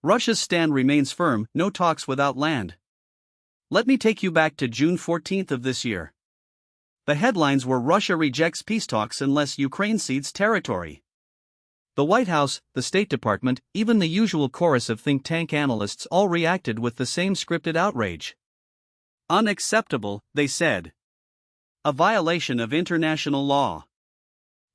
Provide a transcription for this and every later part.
Russia's stand remains firm, no talks without land. Let me take you back to June 14 of this year. The headlines were Russia rejects peace talks unless Ukraine cedes territory. The White House, the State Department, even the usual chorus of think tank analysts all reacted with the same scripted outrage. Unacceptable, they said. A violation of international law.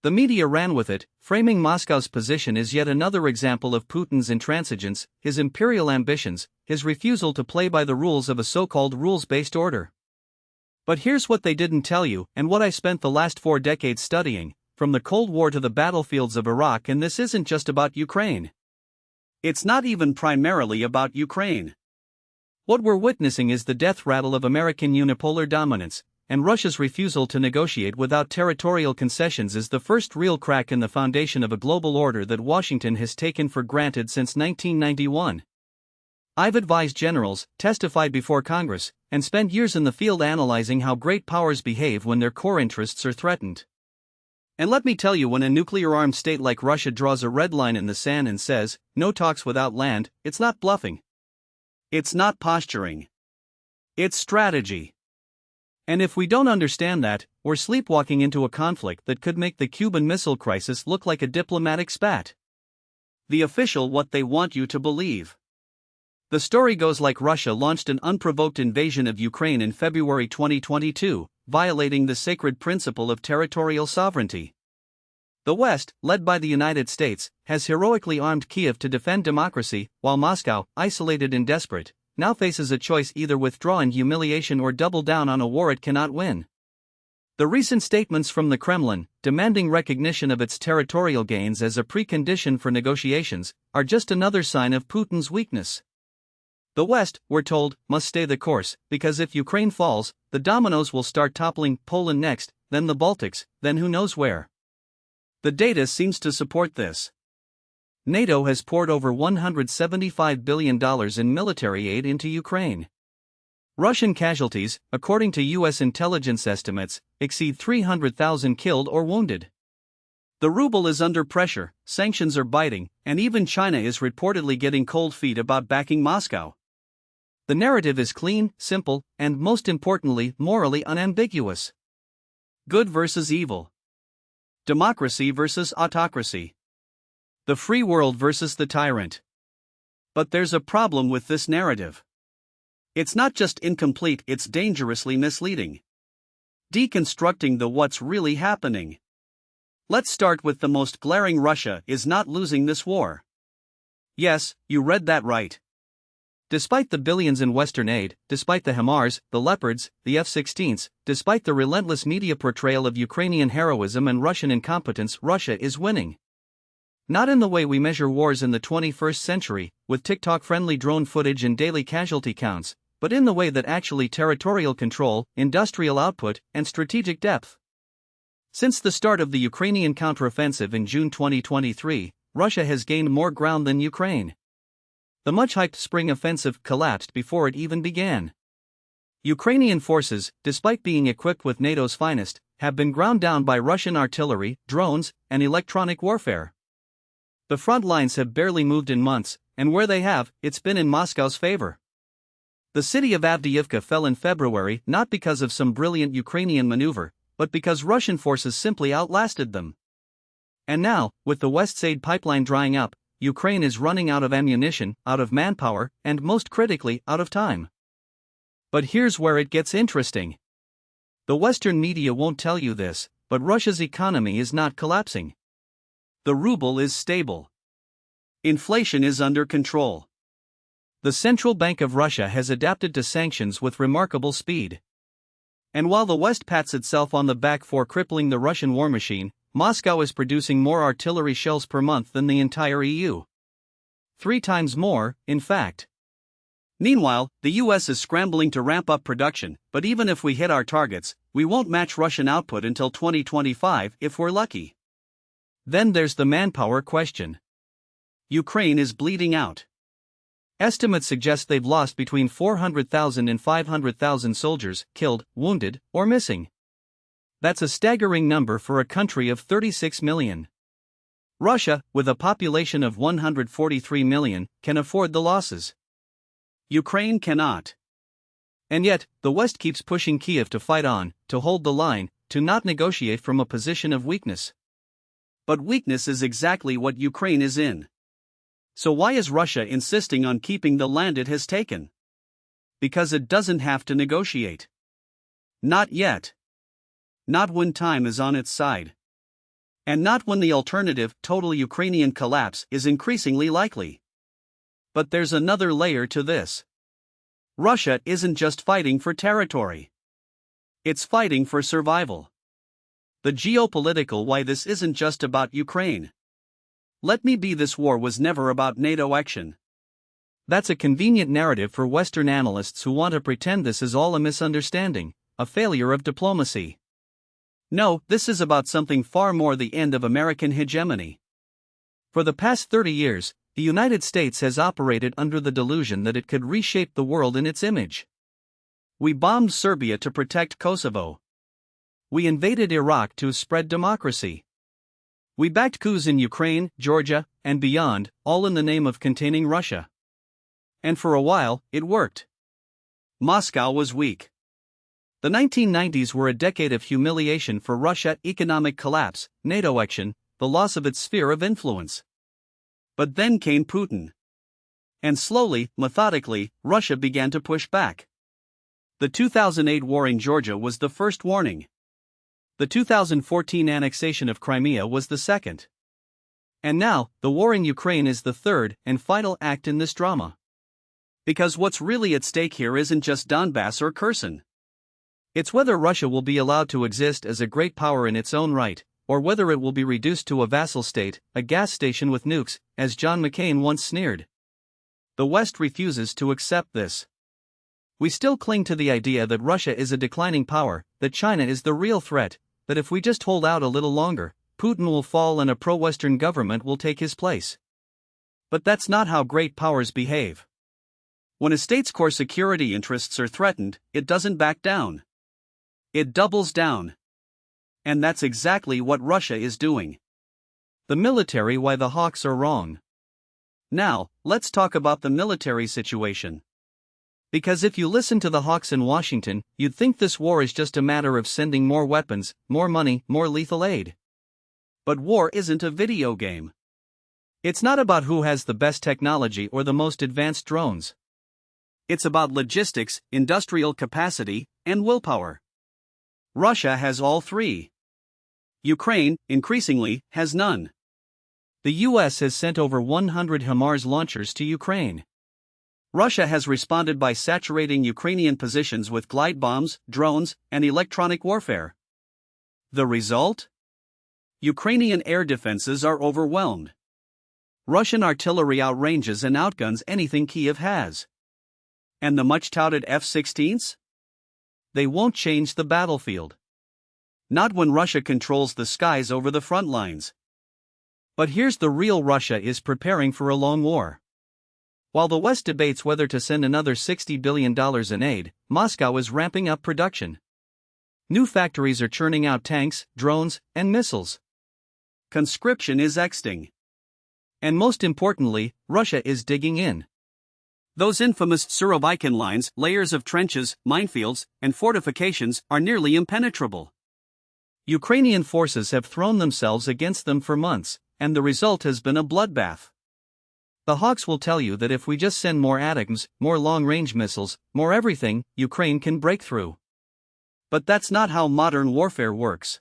The media ran with it, framing Moscow's position as yet another example of Putin's intransigence, his imperial ambitions, his refusal to play by the rules of a so-called rules-based order. But here's what they didn't tell you, and what I spent the last 4 decades studying, from the Cold War to the battlefields of Iraq, and this isn't just about Ukraine. It's not even primarily about Ukraine. What we're witnessing is the death rattle of American unipolar dominance, and Russia's refusal to negotiate without territorial concessions is the first real crack in the foundation of a global order that Washington has taken for granted since 1991. I've advised generals, testified before Congress, and spent years in the field analyzing how great powers behave when their core interests are threatened. And let me tell you, when a nuclear-armed state like Russia draws a red line in the sand and says, no talks without land, it's not bluffing. It's not posturing. It's strategy. And if we don't understand that, we're sleepwalking into a conflict that could make the Cuban Missile Crisis look like a diplomatic spat. The official what they want you to believe. The story goes like Russia launched an unprovoked invasion of Ukraine in February 2022, violating the sacred principle of territorial sovereignty. The West, led by the United States, has heroically armed Kiev to defend democracy, while Moscow, isolated and desperate, now faces a choice: either withdraw in humiliation or double down on a war it cannot win. The recent statements from the Kremlin, demanding recognition of its territorial gains as a precondition for negotiations, are just another sign of Putin's weakness. The West, we're told, must stay the course, because if Ukraine falls, the dominoes will start toppling: Poland next, then the Baltics, then who knows where. The data seems to support this. NATO has poured over $175 billion in military aid into Ukraine. Russian casualties, according to U.S. intelligence estimates, exceed 300,000 killed or wounded. The ruble is under pressure, sanctions are biting, and even China is reportedly getting cold feet about backing Moscow. The narrative is clean, simple, and most importantly, morally unambiguous. Good versus evil. Democracy versus autocracy. The free world versus the tyrant. But there's a problem with this narrative. It's not just incomplete, it's dangerously misleading. Deconstructing the what's really happening. Let's start with the most glaring: Russia is not losing this war. Yes, you read that right. Despite the billions in Western aid, despite the HIMARS, the Leopards, the F-16s, despite the relentless media portrayal of Ukrainian heroism and Russian incompetence, Russia is winning. Not in the way we measure wars in the 21st century, with TikTok-friendly drone footage and daily casualty counts, but in the way that actually territorial control, industrial output, and strategic depth. Since the start of the Ukrainian counteroffensive in June 2023, Russia has gained more ground than Ukraine. The much-hyped spring offensive collapsed before it even began. Ukrainian forces, despite being equipped with NATO's finest, have been ground down by Russian artillery, drones, and electronic warfare. The front lines have barely moved in months, and where they have, it's been in Moscow's favor. The city of Avdiivka fell in February not because of some brilliant Ukrainian maneuver, but because Russian forces simply outlasted them. And now, with the West's aid pipeline drying up, Ukraine is running out of ammunition, out of manpower, and most critically, out of time. But here's where it gets interesting. The Western media won't tell you this, but Russia's economy is not collapsing. The ruble is stable. Inflation is under control. The Central Bank of Russia has adapted to sanctions with remarkable speed. And while the West pats itself on the back for crippling the Russian war machine, Moscow is producing more artillery shells per month than the entire EU. 3 times more, in fact. Meanwhile, the US is scrambling to ramp up production, but even if we hit our targets, we won't match Russian output until 2025 if we're lucky. Then there's the manpower question. Ukraine is bleeding out. Estimates suggest they've lost between 400,000 and 500,000 soldiers, killed, wounded, or missing. That's a staggering number for a country of 36 million. Russia, with a population of 143 million, can afford the losses. Ukraine cannot. And yet, the West keeps pushing Kiev to fight on, to hold the line, to not negotiate from a position of weakness. But weakness is exactly what Ukraine is in. So why is Russia insisting on keeping the land it has taken? Because it doesn't have to negotiate. Not yet. Not when time is on its side. And not when the alternative, total Ukrainian collapse, is increasingly likely. But there's another layer to this. Russia isn't just fighting for territory. It's fighting for survival. The geopolitical why this isn't just about Ukraine. Let me be this war was never about NATO action. That's a convenient narrative for Western analysts who want to pretend this is all a misunderstanding, a failure of diplomacy. No, this is about something far more: the end of American hegemony. For the past 30 years, the United States has operated under the delusion that it could reshape the world in its image. We bombed Serbia to protect Kosovo. We invaded Iraq to spread democracy. We backed coups in Ukraine, Georgia, and beyond, all in the name of containing Russia. And for a while, it worked. Moscow was weak. The 1990s were a decade of humiliation for Russia: economic collapse, NATO action, the loss of its sphere of influence. But then came Putin. And slowly, methodically, Russia began to push back. The 2008 war in Georgia was the first warning. The 2014 annexation of Crimea was the second. And now, the war in Ukraine is the third and final act in this drama. Because what's really at stake here isn't just Donbass or Kherson. It's whether Russia will be allowed to exist as a great power in its own right, or whether it will be reduced to a vassal state, a gas station with nukes, as John McCain once sneered. The West refuses to accept this. We still cling to the idea that Russia is a declining power, that China is the real threat, that if we just hold out a little longer, Putin will fall and a pro-Western government will take his place. But that's not how great powers behave. When a state's core security interests are threatened, it doesn't back down. It doubles down. And that's exactly what Russia is doing. The military: why the Hawks are wrong. Now, let's talk about the military situation. Because if you listen to the Hawks in Washington, you'd think this war is just a matter of sending more weapons, more money, more lethal aid. But war isn't a video game. It's not about who has the best technology or the most advanced drones. It's about logistics, industrial capacity, and willpower. Russia has all three. Ukraine, increasingly, has none. The US has sent over 100 HIMARS launchers to Ukraine. Russia has responded by saturating Ukrainian positions with glide bombs, drones, and electronic warfare. The result? Ukrainian air defenses are overwhelmed. Russian artillery outranges and outguns anything Kiev has. And the much-touted F-16s? They won't change the battlefield. Not when Russia controls the skies over the front lines. But here's the real: Russia is preparing for a long war. While the West debates whether to send another $60 billion in aid, Moscow is ramping up production. New factories are churning out tanks, drones, and missiles. Conscription is exiting. And most importantly, Russia is digging in. Those infamous Surovikin lines, layers of trenches, minefields, and fortifications, are nearly impenetrable. Ukrainian forces have thrown themselves against them for months, and the result has been a bloodbath. The Hawks will tell you that if we just send more ATACMS, more long-range missiles, more everything, Ukraine can break through. But that's not how modern warfare works.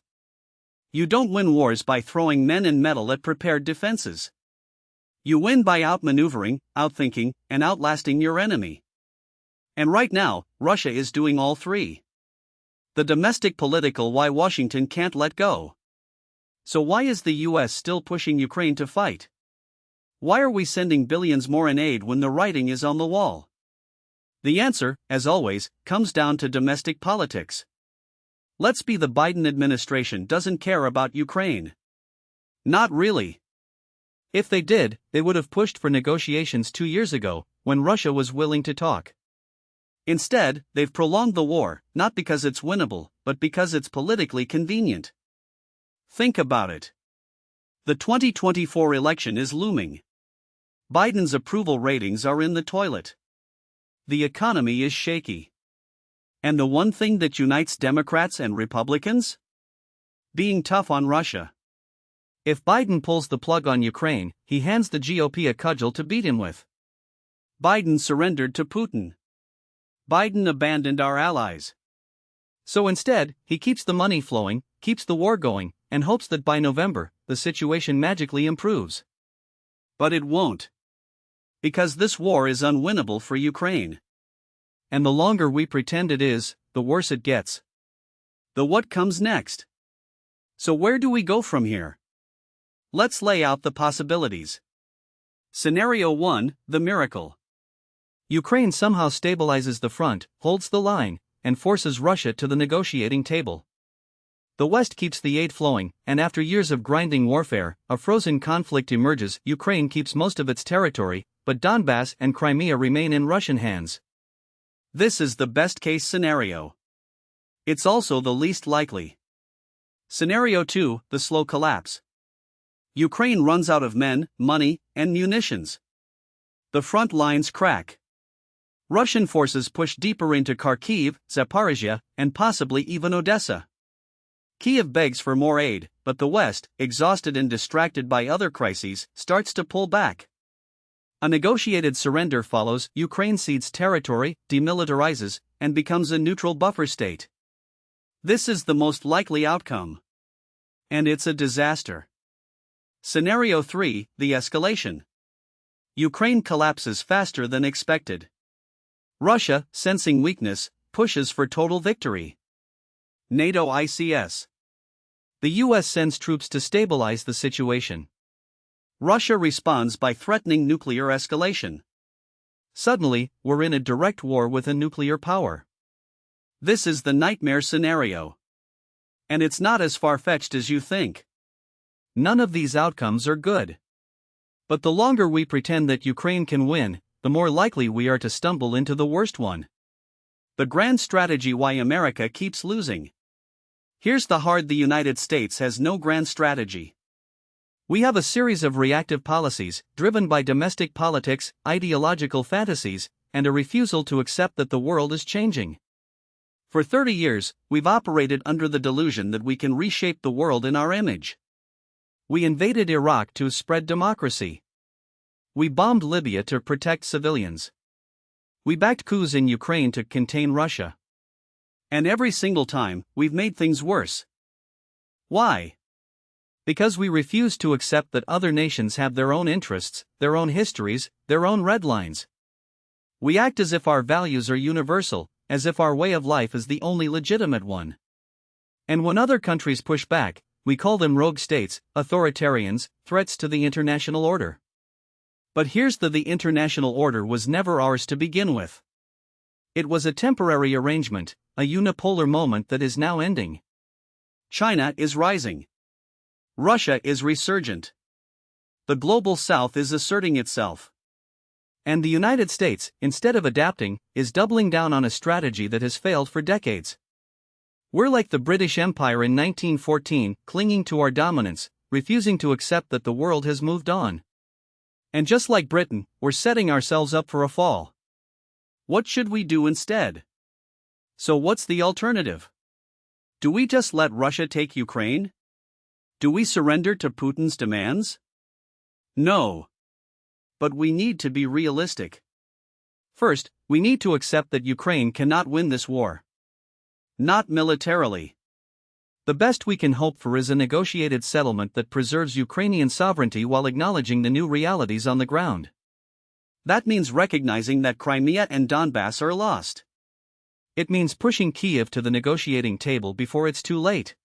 You don't win wars by throwing men and metal at prepared defenses. You win by outmaneuvering, outthinking, and outlasting your enemy. And right now, Russia is doing all three. The domestic political why Washington can't let go. So why is the US still pushing Ukraine to fight? Why are we sending billions more in aid when the writing is on the wall? The answer, as always, comes down to domestic politics. Let's be: the Biden administration doesn't care about Ukraine. Not really. If they did, they would have pushed for negotiations 2 years ago, when Russia was willing to talk. Instead, they've prolonged the war, not because it's winnable, but because it's politically convenient. Think about it. The 2024 election is looming. Biden's approval ratings are in the toilet. The economy is shaky. And the one thing that unites Democrats and Republicans? Being tough on Russia. If Biden pulls the plug on Ukraine, he hands the GOP a cudgel to beat him with. Biden surrendered to Putin. Biden abandoned our allies. So instead, he keeps the money flowing, keeps the war going, and hopes that by November, the situation magically improves. But it won't. Because this war is unwinnable for Ukraine. And the longer we pretend it is, the worse it gets. The what comes next? So where do we go from here? Let's lay out the possibilities. Scenario 1, the miracle. Ukraine somehow stabilizes the front, holds the line, and forces Russia to the negotiating table. The West keeps the aid flowing, and after years of grinding warfare, a frozen conflict emerges. Ukraine keeps most of its territory, but Donbass and Crimea remain in Russian hands. This is the best-case scenario. It's also the least likely. Scenario 2, the slow collapse. Ukraine runs out of men, money, and munitions. The front lines crack. Russian forces push deeper into Kharkiv, Zaporizhia, and possibly even Odessa. Kiev begs for more aid, but the West, exhausted and distracted by other crises, starts to pull back. A negotiated surrender follows. Ukraine cedes territory, demilitarizes, and becomes a neutral buffer state. This is the most likely outcome. And it's a disaster. Scenario 3, the escalation. Ukraine collapses faster than expected. Russia, sensing weakness, pushes for total victory. NATO ICS. The US sends troops to stabilize the situation. Russia responds by threatening nuclear escalation. Suddenly, we're in a direct war with a nuclear power. This is the nightmare scenario. And it's not as far-fetched as you think. None of these outcomes are good. But the longer we pretend that Ukraine can win, the more likely we are to stumble into the worst one. The grand strategy why America keeps losing. Here's the hard: the United States has no grand strategy. We have a series of reactive policies, driven by domestic politics, ideological fantasies, and a refusal to accept that the world is changing. For 30 years, we've operated under the delusion that we can reshape the world in our image. We invaded Iraq to spread democracy. We bombed Libya to protect civilians. We backed coups in Ukraine to contain Russia. And every single time, we've made things worse. Why? Because we refuse to accept that other nations have their own interests, their own histories, their own red lines. We act as if our values are universal, as if our way of life is the only legitimate one. And when other countries push back, we call them rogue states, authoritarians, threats to the international order. But here's the international order was never ours to begin with. It was a temporary arrangement, a unipolar moment that is now ending. China is rising. Russia is resurgent. The global south is asserting itself. And the United States, instead of adapting, is doubling down on a strategy that has failed for decades. We're like the British Empire in 1914, clinging to our dominance, refusing to accept that the world has moved on. And just like Britain, we're setting ourselves up for a fall. What should we do instead? So what's the alternative? Do we just let Russia take Ukraine? Do we surrender to Putin's demands? No. But we need to be realistic. First, we need to accept that Ukraine cannot win this war. Not militarily. The best we can hope for is a negotiated settlement that preserves Ukrainian sovereignty while acknowledging the new realities on the ground. That means recognizing that Crimea and Donbass are lost. It means pushing Kiev to the negotiating table before it's too late.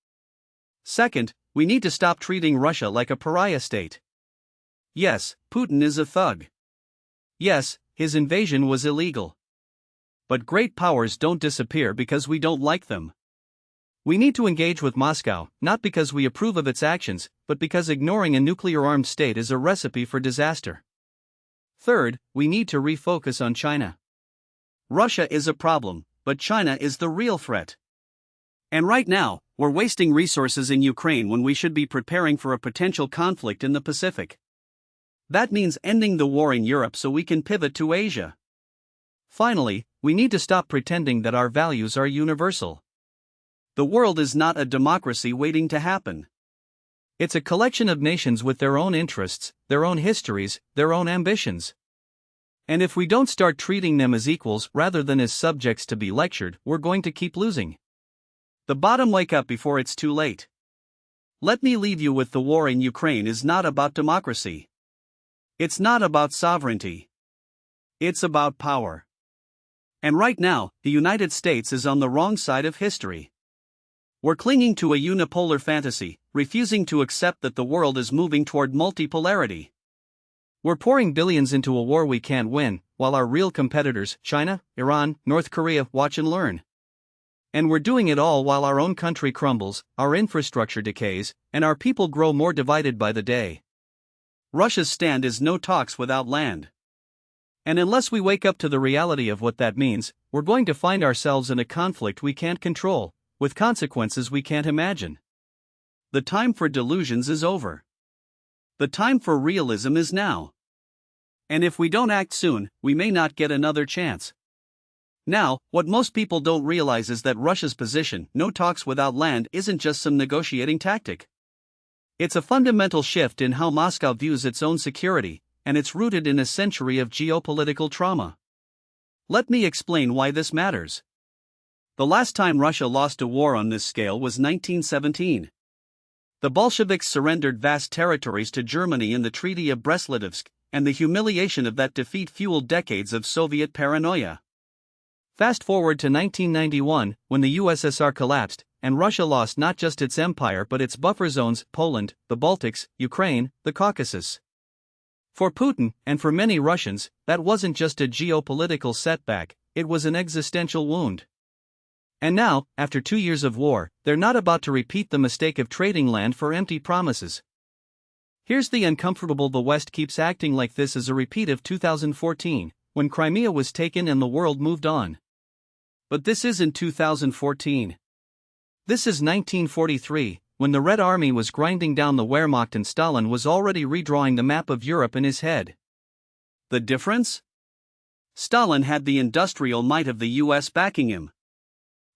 Second, we need to stop treating Russia like a pariah state. Yes, Putin is a thug. Yes, his invasion was illegal. But great powers don't disappear because we don't like them. We need to engage with Moscow, not because we approve of its actions, but because ignoring a nuclear-armed state is a recipe for disaster. Third, we need to refocus on China. Russia is a problem, but China is the real threat. And right now, We're wasting resources in Ukraine when we should be preparing for a potential conflict in the Pacific. That means ending the war in Europe so we can pivot to Asia. Finally, we need to stop pretending that our values are universal. The world is not a democracy waiting to happen. It's a collection of nations with their own interests, their own histories, their own ambitions. And if we don't start treating them as equals rather than as subjects to be lectured, we're going to keep losing. The bottom: wake up before it's too late. Let me leave you with: the war in Ukraine is not about democracy. It's not about sovereignty. It's about power. And right now, the United States is on the wrong side of history. We're clinging to a unipolar fantasy, refusing to accept that the world is moving toward multipolarity. We're pouring billions into a war we can't win, while our real competitors, China, Iran, North Korea, watch and learn. And we're doing it all while our own country crumbles, our infrastructure decays, and our people grow more divided by the day. Russia's stand is no talks without land. And unless we wake up to the reality of what that means, we're going to find ourselves in a conflict we can't control, with consequences we can't imagine. The time for delusions is over. The time for realism is now. And if we don't act soon, we may not get another chance. Now, what most people don't realize is that Russia's position, no talks without land, isn't just some negotiating tactic. It's a fundamental shift in how Moscow views its own security, and it's rooted in a century of geopolitical trauma. Let me explain why this matters. The last time Russia lost a war on this scale was 1917. The Bolsheviks surrendered vast territories to Germany in the Treaty of Brest-Litovsk, and the humiliation of that defeat fueled decades of Soviet paranoia. Fast forward to 1991, when the USSR collapsed, and Russia lost not just its empire but its buffer zones: Poland, the Baltics, Ukraine, the Caucasus. For Putin, and for many Russians, that wasn't just a geopolitical setback, it was an existential wound. And now, after 2 years of war, they're not about to repeat the mistake of trading land for empty promises. Here's the uncomfortable: the West keeps acting like this is a repeat of 2014, when Crimea was taken and the world moved on. But this isn't 2014. This is 1943, when the Red Army was grinding down the Wehrmacht and Stalin was already redrawing the map of Europe in his head. The difference? Stalin had the industrial might of the US backing him.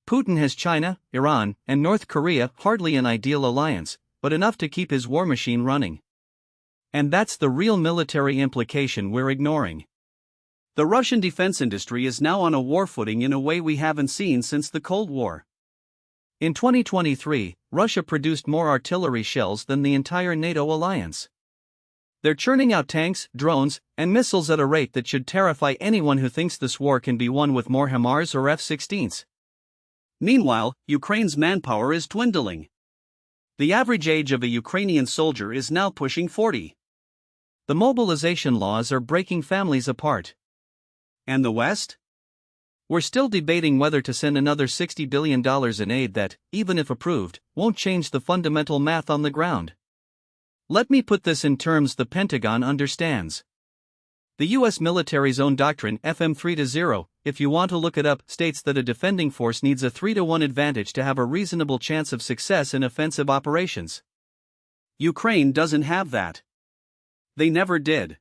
Putin has China, Iran, and North Korea, hardly an ideal alliance, but enough to keep his war machine running. And that's the real military implication we're ignoring. The Russian defense industry is now on a war footing in a way we haven't seen since the Cold War. In 2023, Russia produced more artillery shells than the entire NATO alliance. They're churning out tanks, drones, and missiles at a rate that should terrify anyone who thinks this war can be won with more HIMARS or F-16s. Meanwhile, Ukraine's manpower is dwindling. The average age of a Ukrainian soldier is now pushing 40. The mobilization laws are breaking families apart. And the West? We're still debating whether to send another $60 billion in aid that, even if approved, won't change the fundamental math on the ground. Let me put this in terms the Pentagon understands. The U.S. military's own doctrine, FM 3-0, if you want to look it up, states that a defending force needs a 3-1 advantage to have a reasonable chance of success in offensive operations. Ukraine doesn't have that. They never did.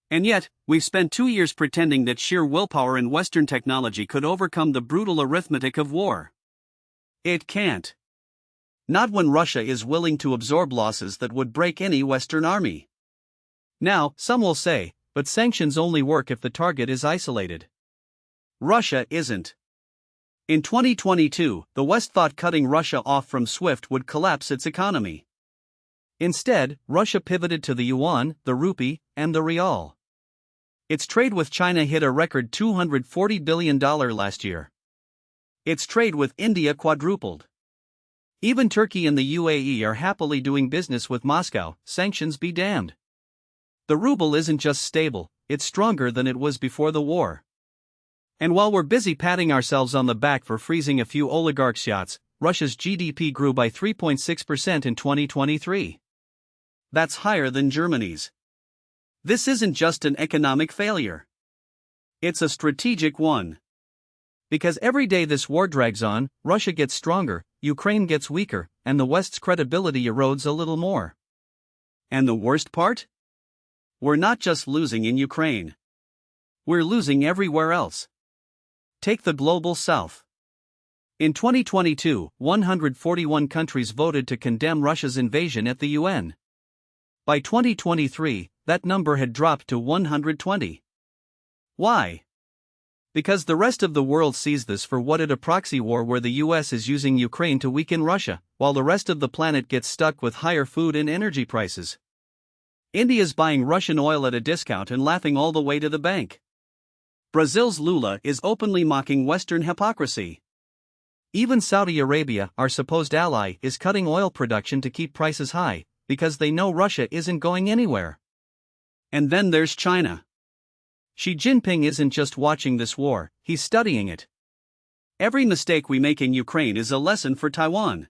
And yet, we've spent 2 years pretending that sheer willpower and Western technology could overcome the brutal arithmetic of war. It can't. Not when Russia is willing to absorb losses that would break any Western army. Now, some will say, but sanctions only work if the target is isolated. Russia isn't. In 2022, the West thought cutting Russia off from SWIFT would collapse its economy. Instead, Russia pivoted to the yuan, the rupee, and the rial. Its trade with China hit a record $240 billion last year. Its trade with India quadrupled. Even Turkey and the UAE are happily doing business with Moscow, sanctions be damned. The ruble isn't just stable, it's stronger than it was before the war. And while we're busy patting ourselves on the back for freezing a few oligarchs' yachts, Russia's GDP grew by 3.6% in 2023. That's higher than Germany's. This isn't just an economic failure. It's a strategic one. Because every day this war drags on, Russia gets stronger, Ukraine gets weaker, and the West's credibility erodes a little more. And the worst part? We're not just losing in Ukraine. We're losing everywhere else. Take the global south. In 2022, 141 countries voted to condemn Russia's invasion at the UN. By 2023, that number had dropped to 120. Why? Because the rest of the world sees this for what it is: a proxy war where the US is using Ukraine to weaken Russia, while the rest of the planet gets stuck with higher food and energy prices. India's buying Russian oil at a discount and laughing all the way to the bank. Brazil's Lula is openly mocking Western hypocrisy. Even Saudi Arabia, our supposed ally, is cutting oil production to keep prices high, because they know Russia isn't going anywhere. And then there's China. Xi Jinping isn't just watching this war, he's studying it. Every mistake we make in Ukraine is a lesson for Taiwan.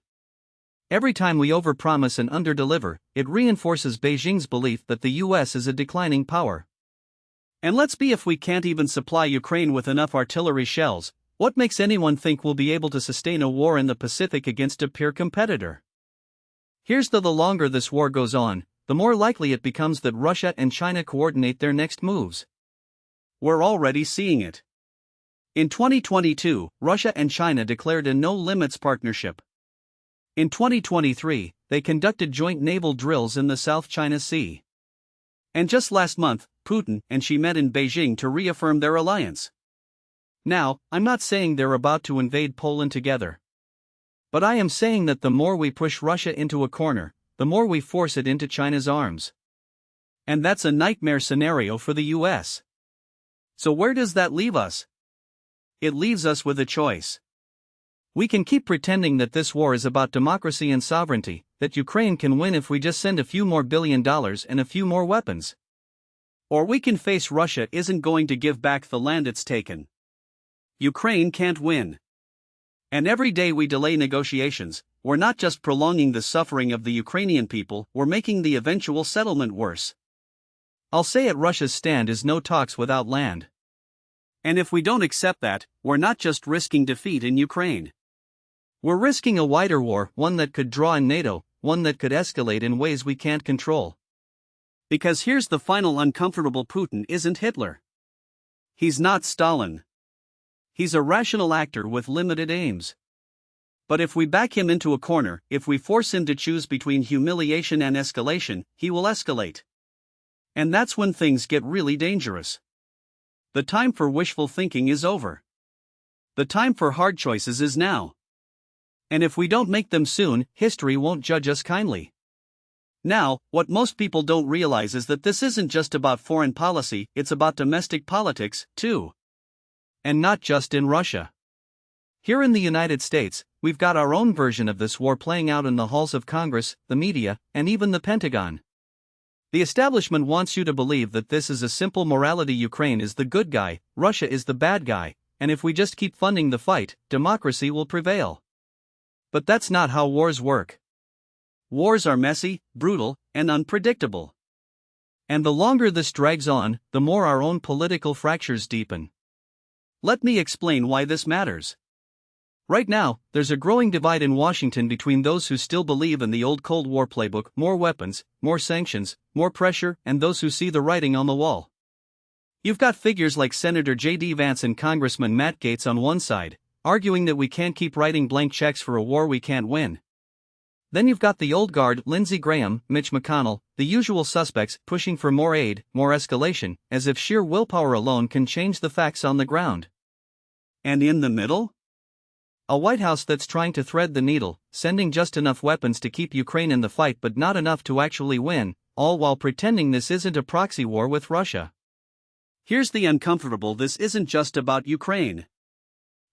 Every time we overpromise and underdeliver, it reinforces Beijing's belief that the US is a declining power. And let's be, if we can't even supply Ukraine with enough artillery shells, what makes anyone think we'll be able to sustain a war in the Pacific against a peer competitor? Here's the longer this war goes on, the more likely it becomes that Russia and China coordinate their next moves. We're already seeing it. In 2022, Russia and China declared a no-limits partnership. In 2023, they conducted joint naval drills in the South China Sea. And just last month, Putin and Xi met in Beijing to reaffirm their alliance. Now, I'm not saying they're about to invade Poland together. But I am saying that the more we push Russia into a corner, the more we force it into China's arms. And that's a nightmare scenario for the US. So where does that leave us? It leaves us with a choice. We can keep pretending that this war is about democracy and sovereignty, that Ukraine can win if we just send a few more $1 billion and a few more weapons. Or we can face Russia isn't going to give back the land it's taken. Ukraine can't win. And every day we delay negotiations, we're not just prolonging the suffering of the Ukrainian people, we're making the eventual settlement worse. I'll say it: Russia's stand is no talks without land. And if we don't accept that, we're not just risking defeat in Ukraine. We're risking a wider war, one that could draw in NATO, one that could escalate in ways we can't control. Because here's the final uncomfortable: Putin isn't Hitler. He's not Stalin. He's a rational actor with limited aims. But if we back him into a corner, if we force him to choose between humiliation and escalation, he will escalate. And that's when things get really dangerous. The time for wishful thinking is over. The time for hard choices is now. And if we don't make them soon, history won't judge us kindly. Now, what most people don't realize is that this isn't just about foreign policy, it's about domestic politics, too. And not just in Russia. Here in the United States, we've got our own version of this war playing out in the halls of Congress, the media, and even the Pentagon. The establishment wants you to believe that this is a simple morality: Ukraine is the good guy, Russia is the bad guy, and if we just keep funding the fight, democracy will prevail. But that's not how wars work. Wars are messy, brutal, and unpredictable. And the longer this drags on, the more our own political fractures deepen. Let me explain why this matters. Right now, there's a growing divide in Washington between those who still believe in the old Cold War playbook: more weapons, more sanctions, more pressure, and those who see the writing on the wall. You've got figures like Senator J.D. Vance and Congressman Matt Gaetz on one side, arguing that we can't keep writing blank checks for a war we can't win. Then you've got the old guard: Lindsey Graham, Mitch McConnell, the usual suspects, pushing for more aid, more escalation, as if sheer willpower alone can change the facts on the ground. And in the middle? A White House that's trying to thread the needle, sending just enough weapons to keep Ukraine in the fight but not enough to actually win, all while pretending this isn't a proxy war with Russia. Here's the uncomfortable: this isn't just about Ukraine.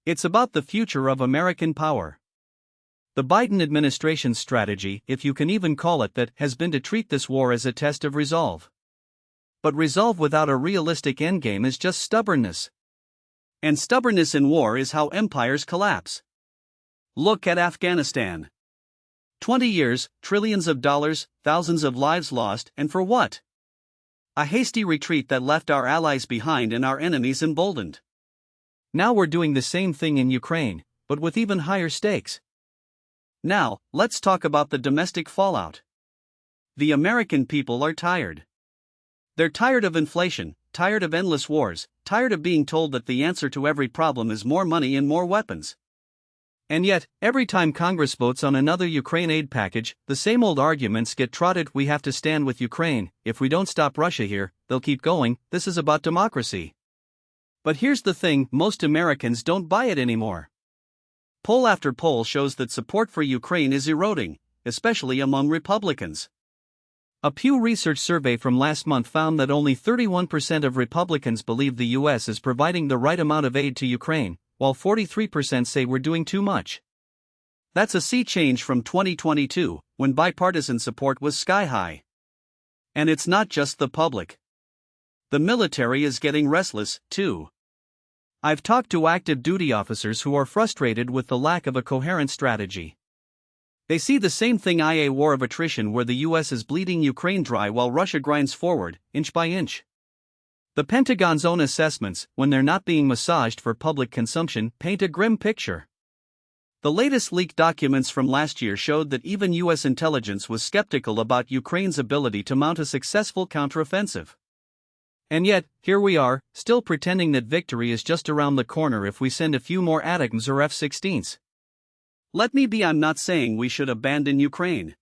It's about the future of American power. The Biden administration's strategy, if you can even call it that, has been to treat this war as a test of resolve. But resolve without a realistic endgame is just stubbornness. And stubbornness in war is how empires collapse. Look at Afghanistan. 20 years, trillions of dollars, thousands of lives lost, and for what? A hasty retreat that left our allies behind and our enemies emboldened. Now we're doing the same thing in Ukraine, but with even higher stakes. Now, let's talk about the domestic fallout. The American people are tired. They're tired of inflation, tired of endless wars, tired of being told that the answer to every problem is more money and more weapons. And yet, every time Congress votes on another Ukraine aid package, the same old arguments get trotted: we have to stand with Ukraine, if we don't stop Russia here, they'll keep going, this is about democracy. But here's the thing, most Americans don't buy it anymore. Poll after poll shows that support for Ukraine is eroding, especially among Republicans. A Pew Research survey from last month found that only 31% of Republicans believe the U.S. is providing the right amount of aid to Ukraine, while 43% say we're doing too much. That's a sea change from 2022, when bipartisan support was sky high. And it's not just the public. The military is getting restless, too. I've talked to active duty officers who are frustrated with the lack of a coherent strategy. They see the same thing: a war of attrition where the US is bleeding Ukraine dry while Russia grinds forward, inch by inch. The Pentagon's own assessments, when they're not being massaged for public consumption, paint a grim picture. The latest leaked documents from last year showed that even US intelligence was skeptical about Ukraine's ability to mount a successful counteroffensive. And yet, here we are, still pretending that victory is just around the corner if we send a few more ATACMS or F-16s. Let me be, I'm not saying we should abandon Ukraine.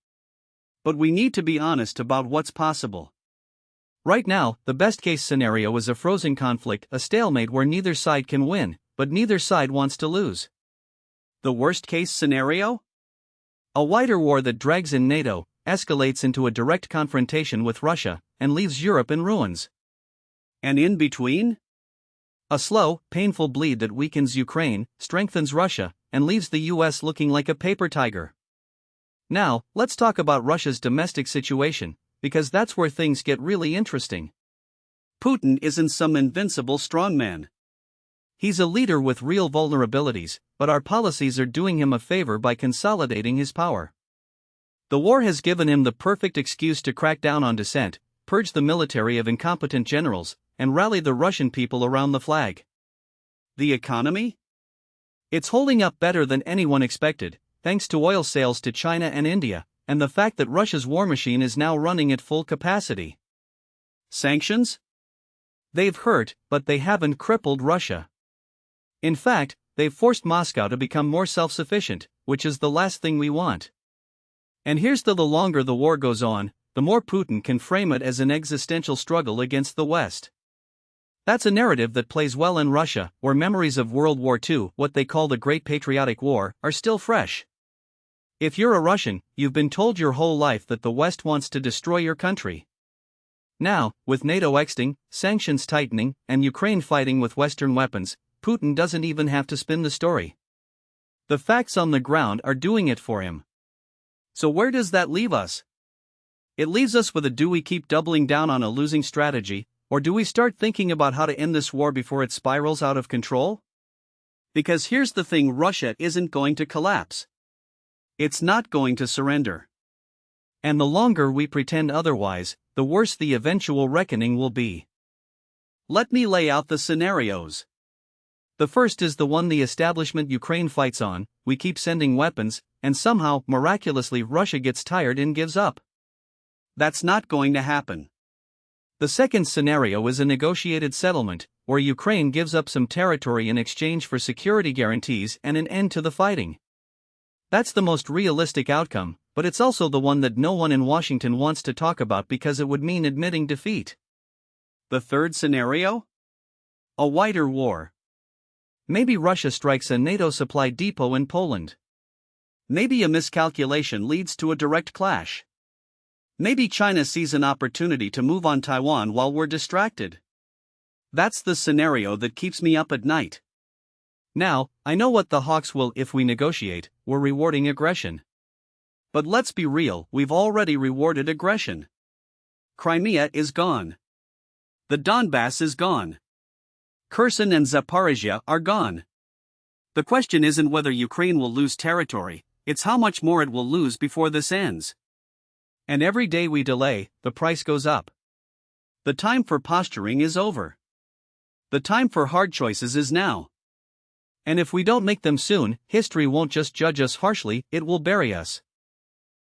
But we need to be honest about what's possible. Right now, the best-case scenario is a frozen conflict, a stalemate where neither side can win, but neither side wants to lose. The worst-case scenario? A wider war that drags in NATO, escalates into a direct confrontation with Russia, and leaves Europe in ruins. And in between? A slow, painful bleed that weakens Ukraine, strengthens Russia, and leaves the US looking like a paper tiger. Now, let's talk about Russia's domestic situation, because that's where things get really interesting. Putin isn't some invincible strongman. He's a leader with real vulnerabilities, but our policies are doing him a favor by consolidating his power. The war has given him the perfect excuse to crack down on dissent, purge the military of incompetent generals, and rally the Russian people around the flag. The economy? It's holding up better than anyone expected, thanks to oil sales to China and India, and the fact that Russia's war machine is now running at full capacity. Sanctions? They've hurt, but they haven't crippled Russia. In fact, they've forced Moscow to become more self-sufficient, which is the last thing we want. And here's the longer the war goes on, the more Putin can frame it as an existential struggle against the West. That's a narrative that plays well in Russia, where memories of World War II, what they call the Great Patriotic War, are still fresh. If you're a Russian, you've been told your whole life that the West wants to destroy your country. Now, with NATO exiting, sanctions tightening, and Ukraine fighting with Western weapons, Putin doesn't even have to spin the story. The facts on the ground are doing it for him. So where does that leave us? It leaves us with do we keep doubling down on a losing strategy, or do we start thinking about how to end this war before it spirals out of control? Because here's the thing, Russia isn't going to collapse. It's not going to surrender. And the longer we pretend otherwise, the worse the eventual reckoning will be. Let me lay out the scenarios. The first is the one the establishment Ukraine fights on: we keep sending weapons, and somehow, miraculously, Russia gets tired and gives up. That's not going to happen. The second scenario is a negotiated settlement, where Ukraine gives up some territory in exchange for security guarantees and an end to the fighting. That's the most realistic outcome, but it's also the one that no one in Washington wants to talk about because it would mean admitting defeat. The third scenario? A wider war. Maybe Russia strikes a NATO supply depot in Poland. Maybe a miscalculation leads to a direct clash. Maybe China sees an opportunity to move on Taiwan while we're distracted. That's the scenario that keeps me up at night. Now, I know what the Hawks will if we negotiate: we're rewarding aggression. But let's be real, we've already rewarded aggression. Crimea is gone. The Donbass is gone. Kherson and Zaporizhia are gone. The question isn't whether Ukraine will lose territory, it's how much more it will lose before this ends. And every day we delay, the price goes up. The time for posturing is over. The time for hard choices is now. And if we don't make them soon, history won't just judge us harshly, it will bury us.